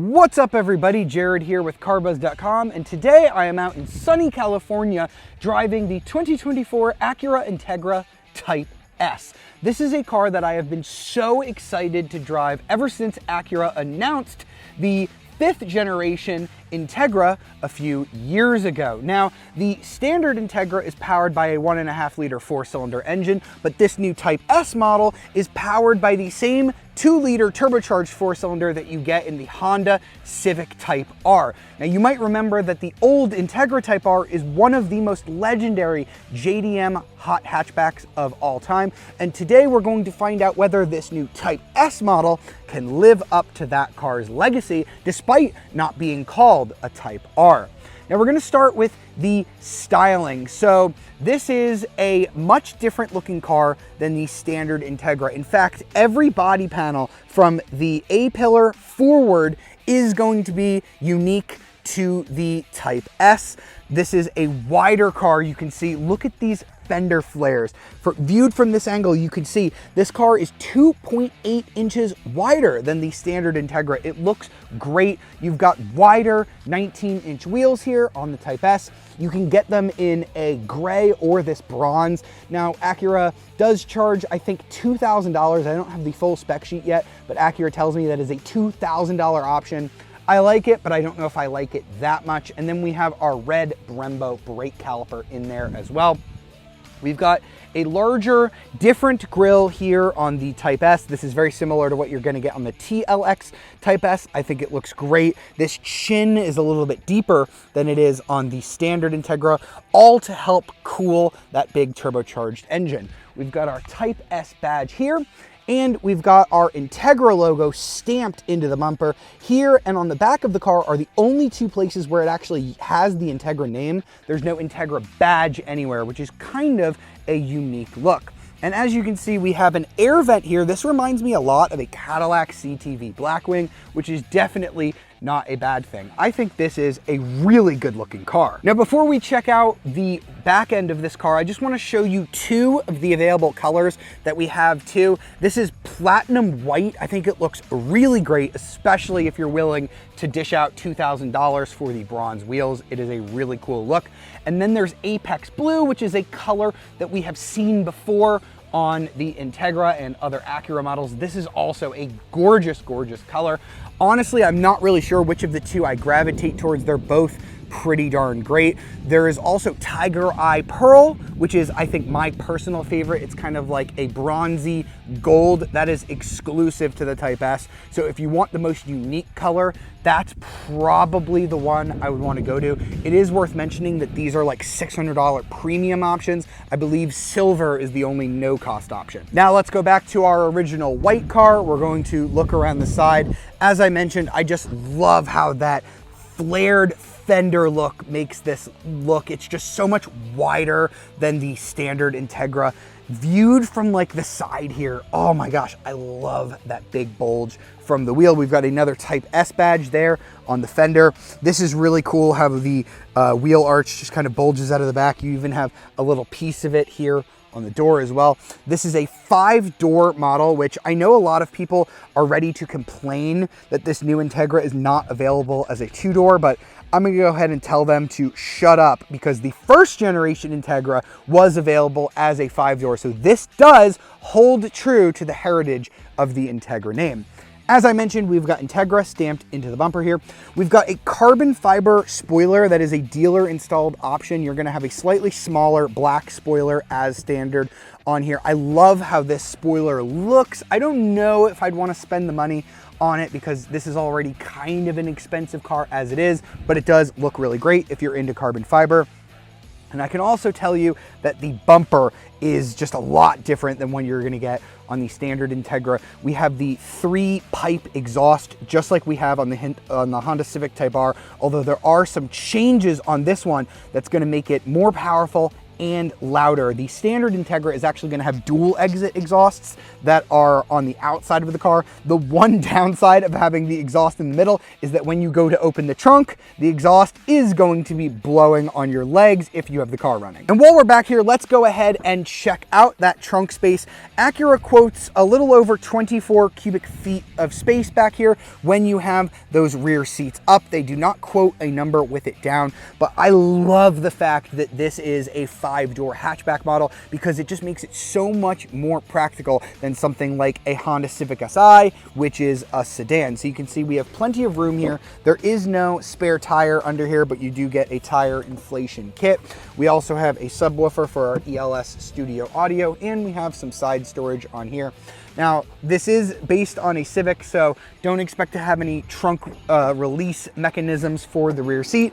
What's up everybody, Jared here with carbuzz.com, and today I am out in sunny California driving the 2024 Acura Integra Type S. This is a car that I have been so excited to drive ever since Acura announced the 5th generation Integra a few years ago. Now, the standard Integra is powered by a 1.5 liter 4-cylinder engine, but this new Type S model is powered by the same 2-liter turbocharged 4-cylinder that you get in the Honda Civic Type R. Now, you might remember that the old Integra Type R is one of the most legendary JDM hot hatchbacks of all time, and today we're going to find out whether this new Type S model can live up to that car's legacy, despite not being called a Type R. Now we're going to start with the styling. So this is a much different looking car than the standard Integra. In fact, every body panel from the A-pillar forward is going to be unique to the Type S. This is a wider car. You can see, look at these fender flares. Viewed from this angle, you can see this car is 2.8 inches wider than the standard Integra. It looks great. You've got wider 19-inch wheels here on the Type S. You can get them in a gray or this bronze. Now, Acura does charge, I think, $2,000. I don't have the full spec sheet yet, but Acura tells me that is a $2,000 option. I like it, but I don't know if I like it that much. And then we have our red Brembo brake caliper in there as well. We've got a larger, different grille here on the Type S. This is very similar to what you're gonna get on the TLX Type S. I think it looks great. This chin is a little bit deeper than it is on the standard Integra, all to help cool that big turbocharged engine. We've got our Type S badge here, and we've got our Integra logo stamped into the bumper. Here and on the back of the car are the only two places where it actually has the Integra name. There's no Integra badge anywhere, which is kind of a unique look. And as you can see, we have an air vent here. This reminds me a lot of a Cadillac CTV Blackwing, which is definitely not a bad thing. I think this is a really good looking car. Now, before we check out the back end of this car, I just want to show you two of the available colors that we have too. This is platinum white. I think it looks really great, especially if you're willing to dish out $2,000 for the bronze wheels. It is a really cool look. And then there's Apex Blue, which is a color that we have seen before on the Integra and other Acura models. This is also a gorgeous, gorgeous color. Honestly, I'm not really sure which of the two I gravitate towards. They're both pretty darn great. There is also Tiger Eye Pearl, which is, I think, my personal favorite. It's kind of like a bronzy gold that is exclusive to the Type S. So if you want the most unique color, that's probably the one I would want to go to. It is worth mentioning that these are like $600 premium options. I believe silver is the only no-cost option. Now let's go back to our original white car. We're going to look around the side. As I mentioned, I just love how that flared fender look makes this look. It's just so much wider than the standard Integra. Viewed from like the side here, oh my gosh, I love that big bulge from the wheel. We've got another Type S badge there on the fender. This is really cool how the wheel arch just kind of bulges out of the back. You even have a little piece of it here on the door as well. This is a 5-door model, which I know a lot of people are ready to complain that this new Integra is not available as a 2-door, but I'm gonna go ahead and tell them to shut up, because the first generation Integra was available as a 5-door. So this does hold true to the heritage of the Integra name. As I mentioned, we've got Integra stamped into the bumper here. We've got a carbon fiber spoiler that is a dealer installed option. You're gonna have a slightly smaller black spoiler as standard on here. I love how this spoiler looks. I don't know if I'd wanna spend the money on it because this is already kind of an expensive car as it is, but it does look really great if you're into carbon fiber. And I can also tell you that the bumper is just a lot different than what you're gonna get on the standard Integra. We have the 3-pipe exhaust, just like we have on the Honda Civic Type R, although there are some changes on this one that's gonna make it more powerful and louder. The standard Integra is actually going to have dual exit exhausts that are on the outside of the car. The one downside of having the exhaust in the middle is that when you go to open the trunk, the exhaust is going to be blowing on your legs if you have the car running. And while we're back here, let's go ahead and check out that trunk space. Acura quotes a little over 24 cubic feet of space back here when you have those rear seats up. They do not quote a number with it down, but I love the fact that this is a 5-door hatchback model because it just makes it so much more practical than something like a Honda Civic Si, which is a sedan. So you can see we have plenty of room here. There is no spare tire under here, but you do get a tire inflation kit. We also have a subwoofer for our ELS studio audio, and we have some side storage on here. Now, this is based on a Civic, so don't expect to have any trunk release mechanisms for the rear seat,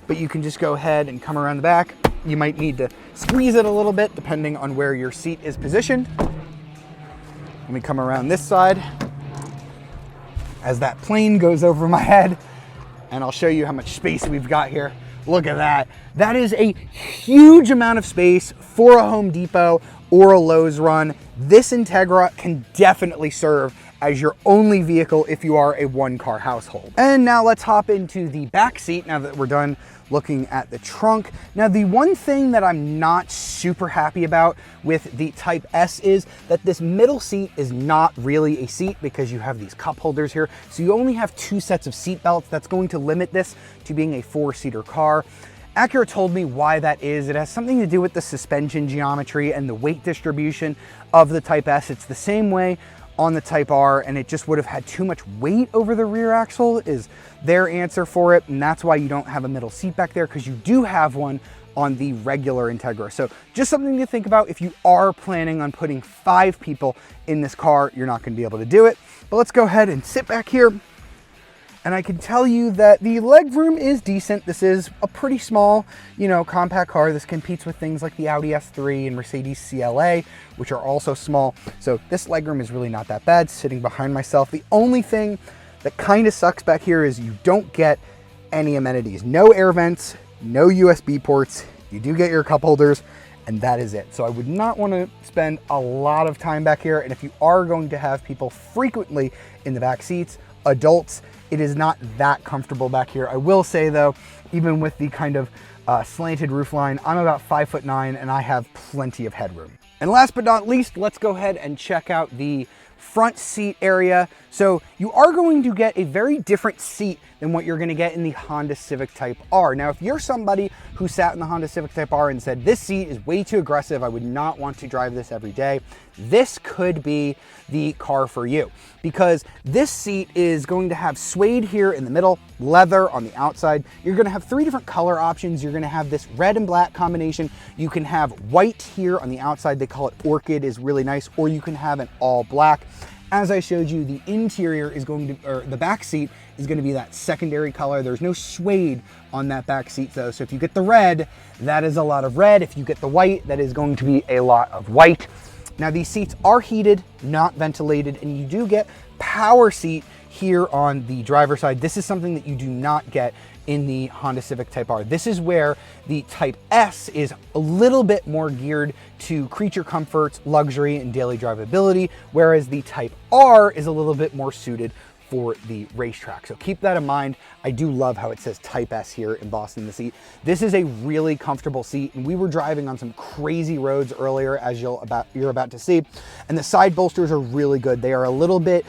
but you can just go ahead and come around the back. You might need to squeeze it a little bit depending on where your seat is positioned. Let me come around this side as that plane goes over my head, and I'll show you how much space we've got here. Look at that. That is a huge amount of space for a Home Depot or a Lowe's run. This Integra can definitely serve as your only vehicle if you are a one-car household. And now let's hop into the back seat now that we're done looking at the trunk. Now, the one thing that I'm not super happy about with the Type S is that this middle seat is not really a seat because you have these cup holders here. So you only have 2 sets of seat belts. That's going to limit this to being a 4-seater car. Acura told me why that is. It has something to do with the suspension geometry and the weight distribution of the Type S. It's the same way on the Type R, and it just would have had too much weight over the rear axle is their answer for it. And that's why you don't have a middle seat back there, because you do have one on the regular Integra. So just something to think about if you are planning on putting 5 people in this car. You're not going to be able to do it. But let's go ahead and sit back here. And I can tell you that the legroom is decent. This is a pretty small, compact car. This competes with things like the Audi S3 and Mercedes CLA, which are also small. So this legroom is really not that bad, sitting behind myself. The only thing that kind of sucks back here is you don't get any amenities. No air vents, no USB ports. You do get your cup holders, and that is it. So I would not want to spend a lot of time back here. And if you are going to have people frequently in the back seats, adults, it is not that comfortable back here. I will say though, even with the kind of slanted roofline, I'm about 5'9" and I have plenty of headroom. And last but not least, let's go ahead and check out the front seat area. So you are going to get a very different seat than what you're going to get in the Honda Civic Type R. Now, if you're somebody who sat in the Honda Civic Type R and said, this seat is way too aggressive, I would not want to drive this every day, this could be the car for you, because this seat is going to have suede here in the middle, leather on the outside. You're going to have 3 different color options. You're going to have this red and black combination. You can have white here on the outside. They call it orchid, is really nice, or you can have an all black. As I showed you, the interior is going to, or the back seat is going to be that secondary color. There's no suede on that back seat though. So if you get the red, that is a lot of red. If you get the white, that is going to be a lot of white. Now these seats are heated, not ventilated, and you do get power seat here on the driver's side. This is something that you do not get in the Honda Civic Type R. This is where the Type S is a little bit more geared to creature comforts, luxury, and daily drivability, whereas the Type R is a little bit more suited for the racetrack. So keep that in mind. I do love how it says Type S here embossed in the seat. This is a really comfortable seat, and we were driving on some crazy roads earlier, as you're about to see, and the side bolsters are really good. They are a little bit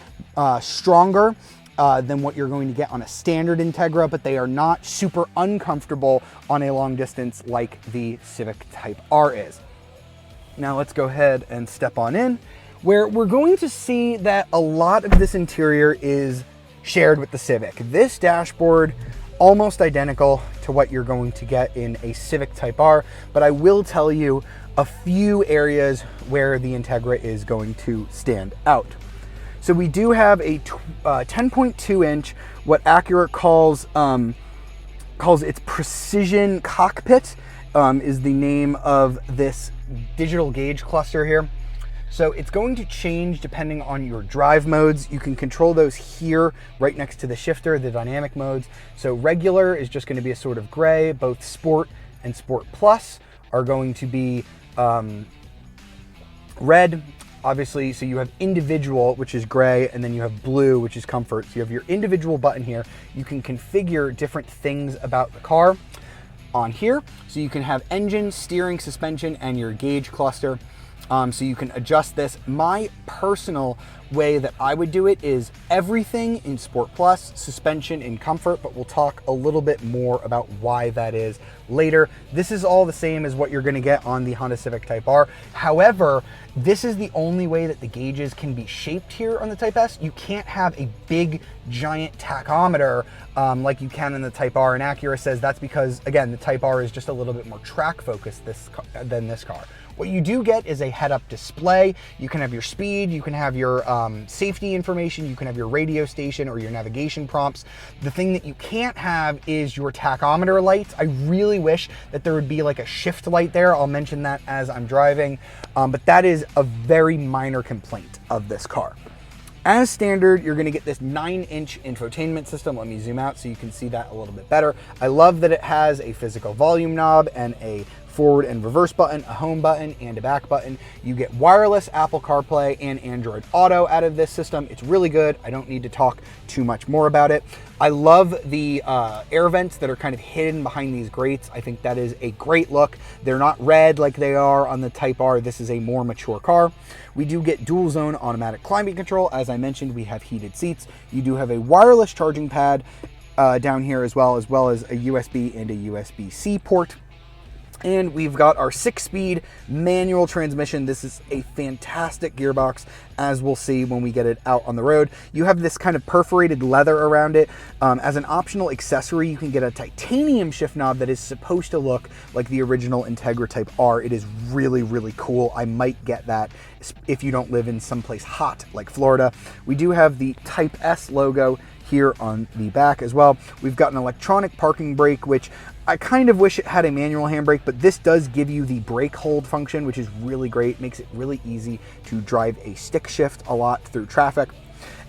stronger than what you're going to get on a standard Integra, but they are not super uncomfortable on a long distance like the Civic Type R is. Now let's go ahead and step on in, where we're going to see that a lot of this interior is shared with the Civic. This dashboard, almost identical to what you're going to get in a Civic Type R, but I will tell you a few areas where the Integra is going to stand out. So we do have a 10.2 inch, what Acura calls its precision cockpit, is the name of this digital gauge cluster here. So it's going to change depending on your drive modes. You can control those here right next to the shifter, the dynamic modes. So regular is just going to be a sort of gray, both sport and sport plus are going to be red, obviously, so you have individual, which is gray, and then you have blue, which is comfort. So you have your individual button here. You can configure different things about the car on here. So you can have engine, steering, suspension, and your gauge cluster. So you can adjust this. My personal way that I would do it is everything in Sport Plus, suspension in Comfort, but we'll talk a little bit more about why that is later. This is all the same as what you're gonna get on the Honda Civic Type R. However, this is the only way that the gauges can be shaped here on the Type S. You can't have a big, giant tachometer like you can in the Type R, and Acura says that's because, again, the Type R is just a little bit more track focused than this car. What you do get is a head-up display. You can have your speed, you can have your safety information, you can have your radio station or your navigation prompts. The thing that you can't have is your tachometer lights. I really wish that there would be like a shift light there. I'll mention that as I'm driving, but that is a very minor complaint of this car. As standard, you're gonna get this 9-inch infotainment system. Let me zoom out so you can see that a little bit better. I love that it has a physical volume knob and a forward and reverse button, a home button, and a back button. You get wireless Apple CarPlay and Android Auto out of this system. It's really good. I don't need to talk too much more about it. I love the air vents that are kind of hidden behind these grates. I think that is a great look. They're not red like they are on the Type R. This is a more mature car. We do get dual zone automatic climate control. As I mentioned, we have heated seats. You do have a wireless charging pad down here as well as a USB and a USB-C port. And we've got our 6-speed manual transmission. This is a fantastic gearbox, as we'll see when we get it out on the road. You have this kind of perforated leather around it. As an optional accessory, you can get a titanium shift knob that is supposed to look like the original Integra Type R. It is really, really cool. I might get that if you don't live in someplace hot like Florida. We do have the Type S logo here on the back as well. We've got an electronic parking brake, which I kind of wish it had a manual handbrake, but this does give you the brake hold function, which is really great. Makes it really easy to drive a stick shift a lot through traffic.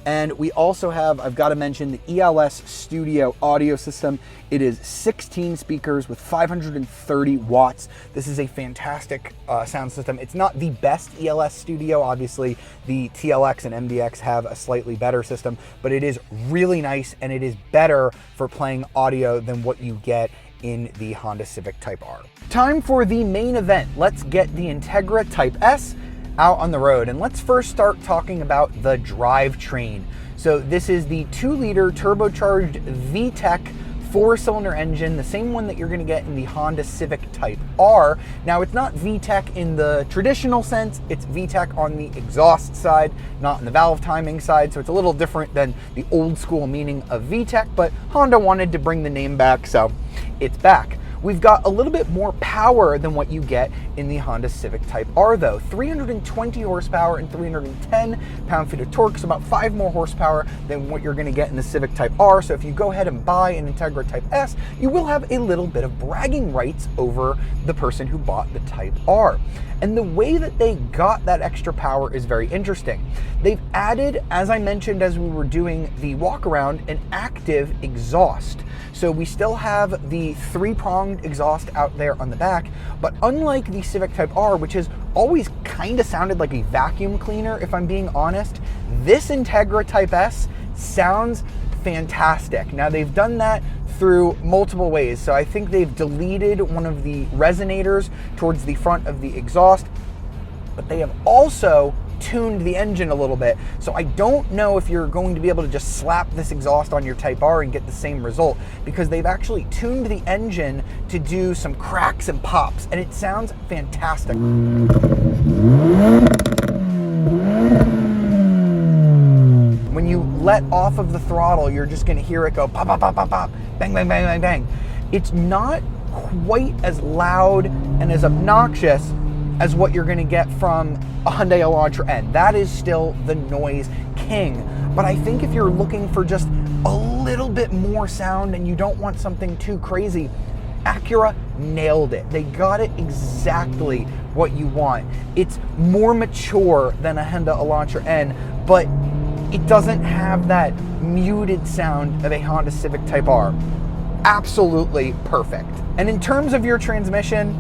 And we also have, I've got to mention, the ELS Studio audio system. It is 16 speakers with 530 watts. This is a fantastic sound system. It's not the best ELS Studio. Obviously, the TLX and MDX have a slightly better system, but it is really nice, and it is better for playing audio than what you get in the Honda Civic Type R. Time for the main event. Let's get the Integra Type S out on the road, and let's first start talking about the drivetrain. So this is the 2-liter turbocharged VTEC 4-cylinder engine, the same one that you're going to get in the Honda Civic Type R. Now, it's not VTEC in the traditional sense, it's VTEC on the exhaust side, not on the valve timing side, so it's a little different than the old school meaning of VTEC, but Honda wanted to bring the name back, so it's back. We've got a little bit more power than what you get in the Honda Civic Type R though. 320 horsepower and 310 pound-feet of torque, so about 5 more horsepower than what you're gonna get in the Civic Type R. So if you go ahead and buy an Integra Type S, you will have a little bit of bragging rights over the person who bought the Type R. And the way that they got that extra power is very interesting. They've added, as I mentioned as we were doing the walk around, an active exhaust. So we still have the 3-pronged exhaust out there on the back, but unlike the Civic Type R, which has always kind of sounded like a vacuum cleaner, if I'm being honest, this Integra Type S sounds fantastic. Now, they've done that through multiple ways. So I think they've deleted one of the resonators towards the front of the exhaust, but they have also tuned the engine a little bit. So I don't know if you're going to be able to just slap this exhaust on your Type R and get the same result, because they've actually tuned the engine to do some cracks and pops, and it sounds fantastic. When you let off of the throttle, you're just gonna hear it go pop, pop, pop, pop, pop, bang, bang, bang, bang, bang. It's not quite as loud and as obnoxious as what you're gonna get from a Hyundai Elantra N. That is still the noise king. But I think if you're looking for just a little bit more sound and you don't want something too crazy, Acura nailed it. They got it exactly what you want. It's more mature than a Honda Elantra N, but it doesn't have that muted sound of a Honda Civic Type R. Absolutely perfect. And in terms of your transmission,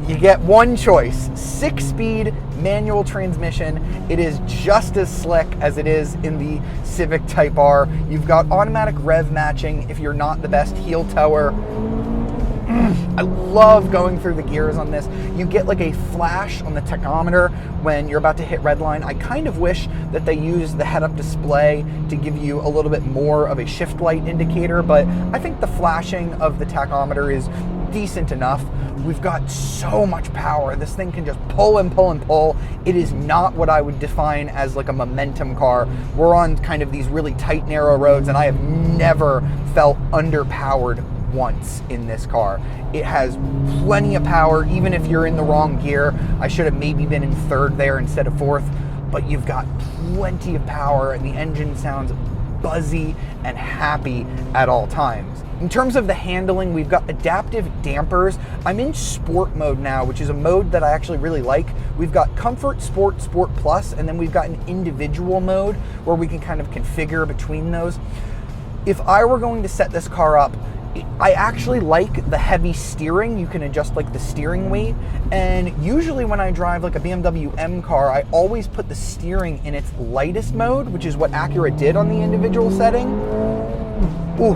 you get one choice, 6-speed manual transmission. It is just as slick as it is in the Civic Type R. You've got automatic rev matching if you're not the best heel tower. I love going through the gears on this. You get like a flash on the tachometer when you're about to hit redline. I kind of wish that they used the head-up display to give you a little bit more of a shift light indicator, but I think the flashing of the tachometer is decent enough. We've got so much power. This thing can just pull and pull and pull. It is not what I would define as like a momentum car. We're on kind of these really tight, narrow roads, and I have never felt underpowered once in this car. It has plenty of power, even if you're in the wrong gear. I should have maybe been in third there instead of fourth, but you've got plenty of power, and the engine sounds buzzy and happy at all times. In terms of the handling, we've got adaptive dampers. I'm in sport mode now, which is a mode that I actually really like. We've got comfort, sport, sport plus, and then we've got an individual mode where we can kind of configure between those. If I were going to set this car up, I actually like the heavy steering. You can adjust like the steering weight, and usually when I drive like a BMW M car, I always put the steering in its lightest mode, which is what Acura did on the individual setting. Ooh,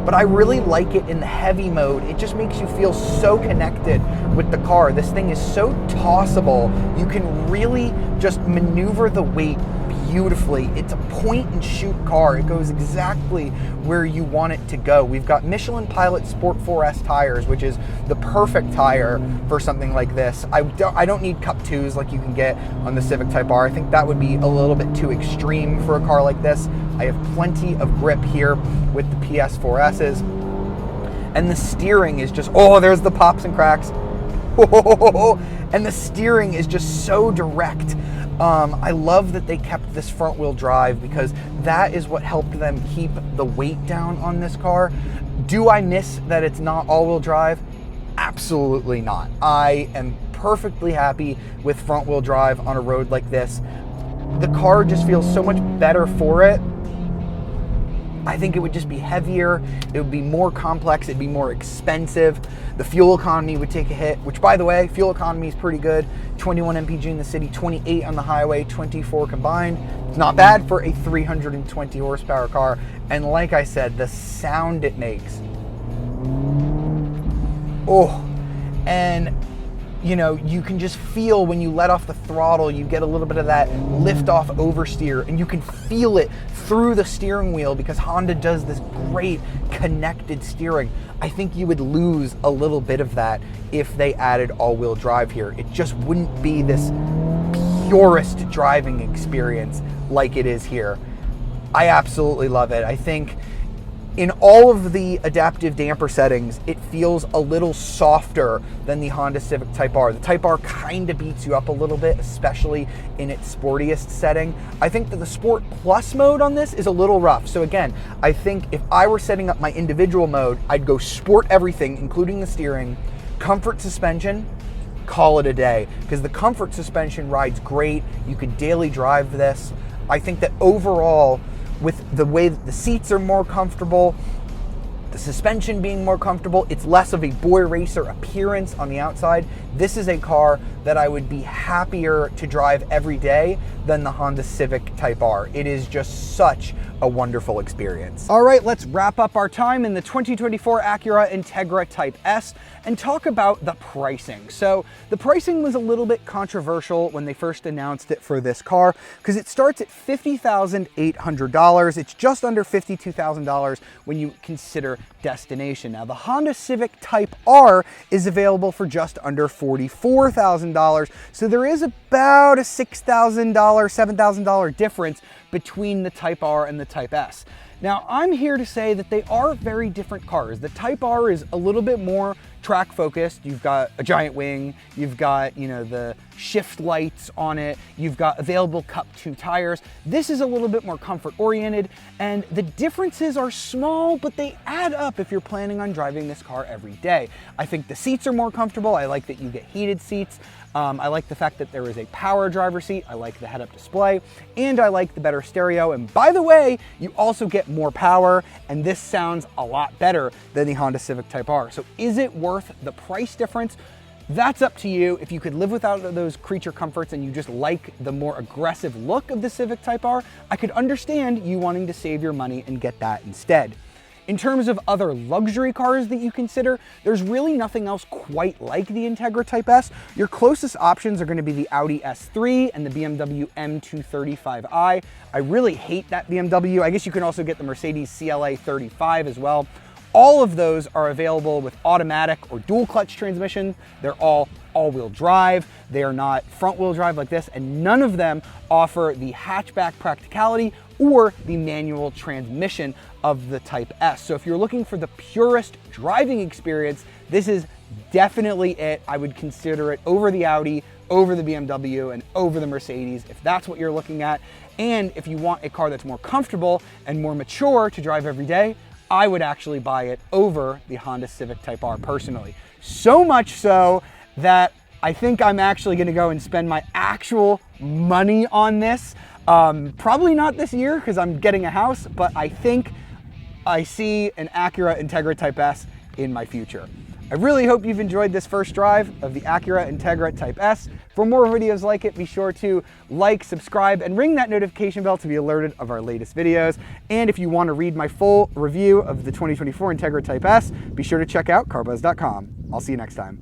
but I really like it in the heavy mode. It just makes you feel so connected with the car. This thing is so tossable. You can really just maneuver the weight beautifully. It's a point and shoot car. It goes exactly where you want it to go. We've got Michelin Pilot Sport 4S tires, which is the perfect tire for something like this. I don't need Cup 2s like you can get on the Civic Type R. I think that would be a little bit too extreme for a car like this. I have plenty of grip here with the PS4Ss. And the steering is just, oh, there's the pops and cracks. And the steering is just so direct. I love that they kept this front wheel drive because that is what helped them keep the weight down on this car. Do I miss that it's not all-wheel drive? Absolutely not. I am perfectly happy with front wheel drive on a road like this. The car just feels so much better for it. I think it would just be heavier, it would be more complex, it'd be more expensive. The fuel economy would take a hit, which by the way, fuel economy is pretty good. 21 mpg in the city, 28 on the highway, 24 combined. It's not bad for a 320 horsepower car. And like I said, the sound it makes. Oh, and you know, you can just feel when you let off the throttle, you get a little bit of that lift off oversteer, and you can feel it through the steering wheel because Honda does this great connected steering. I think you would lose a little bit of that if they added all-wheel drive here. It just wouldn't be this purest driving experience like it is here. I absolutely love it. I think in all of the adaptive damper settings, it feels a little softer than the Honda Civic Type R. The Type R kind of beats you up a little bit, especially in its sportiest setting. I think that the Sport Plus mode on this is a little rough. So again, I think if I were setting up my individual mode, I'd go sport everything, including the steering, comfort suspension, call it a day. Because the comfort suspension rides great. You could daily drive this. I think that overall, with the way that the seats are more comfortable, the suspension being more comfortable, it's less of a boy racer appearance on the outside. This is a car that I would be happier to drive every day than the Honda Civic Type R. It is just such a wonderful experience. All right, let's wrap up our time in the 2024 Acura Integra Type S and talk about the pricing. So the pricing was a little bit controversial when they first announced it for this car because it starts at $50,800. It's just under $52,000 when you consider destination. Now the Honda Civic Type R is available for just under $44,000. So there is about a $6,000, $7,000 difference between the Type R and the Type S. Now, I'm here to say that they are very different cars. The Type R is a little bit more track focused. You've got a giant wing, you've got, you know, the shift lights on it, you've got available Cup 2 tires. This is a little bit more comfort oriented, and the differences are small, but they add up if you're planning on driving this car every day. I think the seats are more comfortable. I like that you get heated seats. I like the fact that there is a power driver seat. I like the head-up display, and I like the better stereo. And by the way, you also get more power, and this sounds a lot better than the Honda Civic Type R. So is it worth the price difference? That's up to you. If you could live without those creature comforts and you just like the more aggressive look of the Civic Type R, I could understand you wanting to save your money and get that instead. In terms of other luxury cars that you consider, there's really nothing else quite like the Integra Type S. Your closest options are going to be the Audi S3 and the BMW M235i. I really hate that BMW. I guess you can also get the Mercedes CLA 35 as well. All of those are available with automatic or dual clutch transmission. They're all-wheel drive. They are not front-wheel drive like this, and none of them offer the hatchback practicality or the manual transmission of the Type S. So if you're looking for the purest driving experience, this is definitely it. I would consider it over the Audi, over the BMW, and over the Mercedes if that's what you're looking at. And if you want a car that's more comfortable and more mature to drive every day, I would actually buy it over the Honda Civic Type R personally. So much so that I think I'm actually gonna go and spend my actual money on this. Probably not this year because I'm getting a house, but I think I see an Acura Integra Type S in my future. I really hope you've enjoyed this first drive of the Acura Integra Type S. For more videos like it, be sure to like, subscribe, and ring that notification bell to be alerted of our latest videos. And if you want to read my full review of the 2024 Integra Type S, be sure to check out carbuzz.com. I'll see you next time.